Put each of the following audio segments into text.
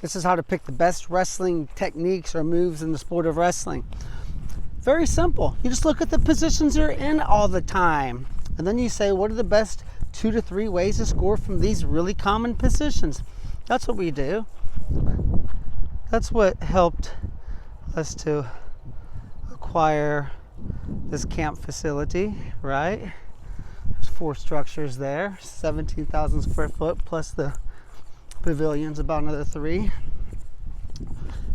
This is how to pick the best wrestling techniques or moves in the sport of wrestling. Very simple. You just look at the positions you're in all the time. And then you say, what are the best 2 to 3 ways to score from these really common positions? That's what we do. That's what helped us to acquire this camp facility, right? There's 4 structures there, 17,000 square foot, plus the pavilion's about another 3.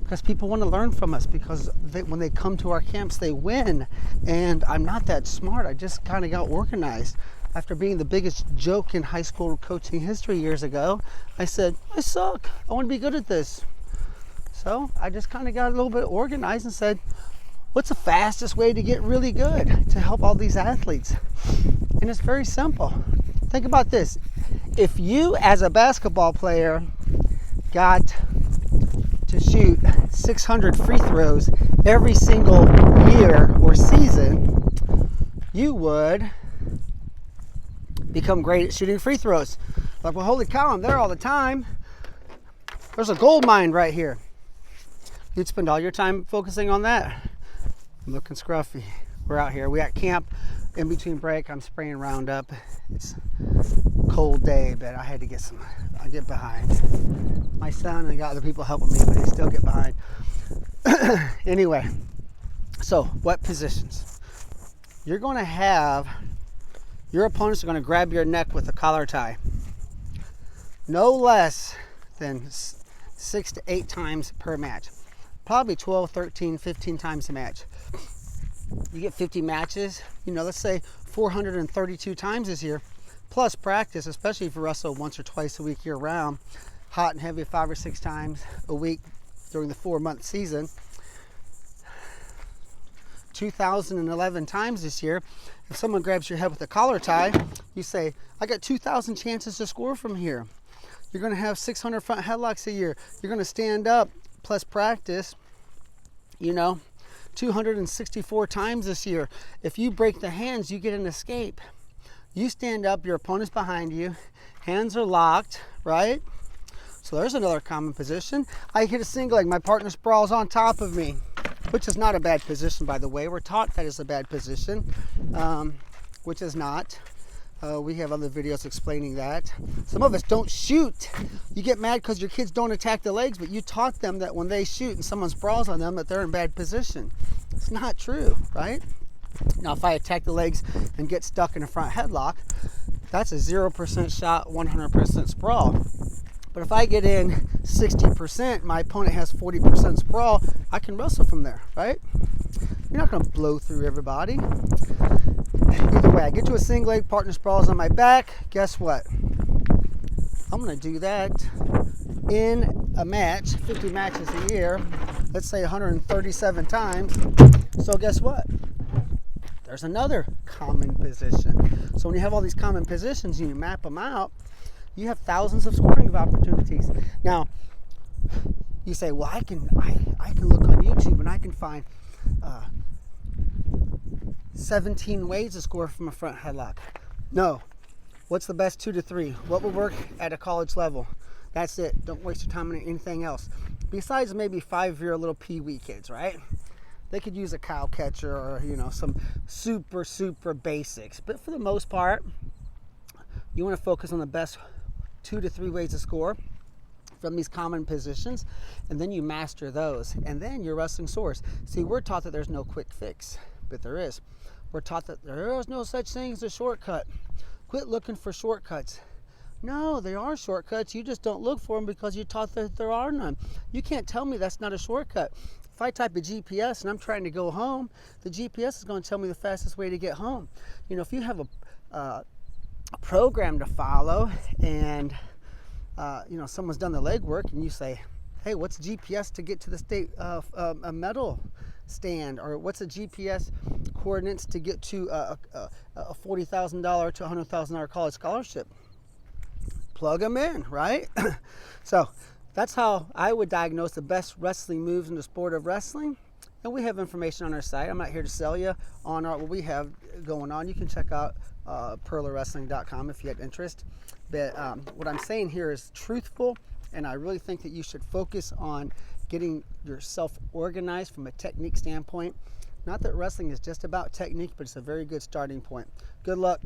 Because people want to learn from us, because when they come to our camps, they win. And I'm not that smart. I just kind of got organized. After being the biggest joke in high school coaching history years ago, I said, I suck. I want to be good at this. So I just kind of got a little bit organized and said, what's the fastest way to get really good to help all these athletes? And it's very simple. Think about this. If you, as a basketball player, got to shoot 600 free throws every single year or season, you would become great at shooting free throws. Like, well, holy cow, I'm there all the time. There's a gold mine right here. You'd spend all your time focusing on that. I'm looking scruffy. We're out here. We got camp. In between break, I'm spraying Roundup. It's a cold day, but I had to I get behind. My son, and I got other people helping me, but they still get behind. Anyway, so what positions? You're going to have, your opponents are going to grab your neck with a collar tie. No less than 6 to 8 times per match. Probably 12, 13, 15 times a match. You get 50 matches, let's say 432 times this year, plus practice, especially if you wrestle once or twice a week year round, hot and heavy 5 or 6 times a week during the 4-month season. 2,011 times this year. If someone grabs your head with a collar tie, you say, I got 2,000 chances to score from here. You're going to have 600 front headlocks a year. You're going to stand up, plus practice, 264 times this year. If you break the hands, you get an escape. You stand up, your opponent's behind you, hands are locked, right? So there's another common position. I hit a single leg, my partner sprawls on top of me, which is not a bad position, by the way. We're taught that is a bad position, which is not. We have other videos explaining that. Some of us don't shoot. You get mad because your kids don't attack the legs, but you taught them that when they shoot and someone sprawls on them, that they're in bad position. It's not true, right? Now, if I attack the legs and get stuck in a front headlock, that's a 0% shot, 100% sprawl. But if I get in 60%, my opponent has 40% sprawl, I can wrestle from there, right? You're not going to blow through everybody. Either way, I get to a single leg, partner sprawls on my back. Guess what? I'm going to do that in a match, 50 matches a year, let's say 137 times. So guess what? There's another common position. So when you have all these common positions and you map them out, you have thousands of scoring opportunities. Now, you say, well, I can look on YouTube and I can find 17 ways to score from a front headlock. No. What's the best 2 to 3? What will work at a college level? That's it. Don't waste your time on anything else. Besides maybe 5-year little pee-wee kids, right? They could use a cow catcher or, some super basics. But for the most part, you want to focus on the best 2 to 3 ways to score from these common positions, and then you master those, and then your wrestling soars. See, we're taught that there's no quick fix, but there is. We're taught that there is no such thing as a shortcut. Quit looking for shortcuts. No, there are shortcuts. You just don't look for them because you're taught that there are none. You can't tell me that's not a shortcut. If I type a GPS and I'm trying to go home, the GPS is going to tell me the fastest way to get home. If you have a program to follow and someone's done the legwork and you say, hey, what's GPS to get to the state a medal stand, or what's a GPS coordinates to get to a $40,000 to $100,000 college scholarship? Plug them in, right? So that's how I would diagnose the best wrestling moves in the sport of wrestling. And we have information on our site. I'm not here to sell you on what we have going on. You can check out purlerwrestling.com if you have interest. But what I'm saying here is truthful And I really think that you should focus on getting yourself organized from a technique standpoint. Not that wrestling is just about technique, but it's a very good starting point. Good luck.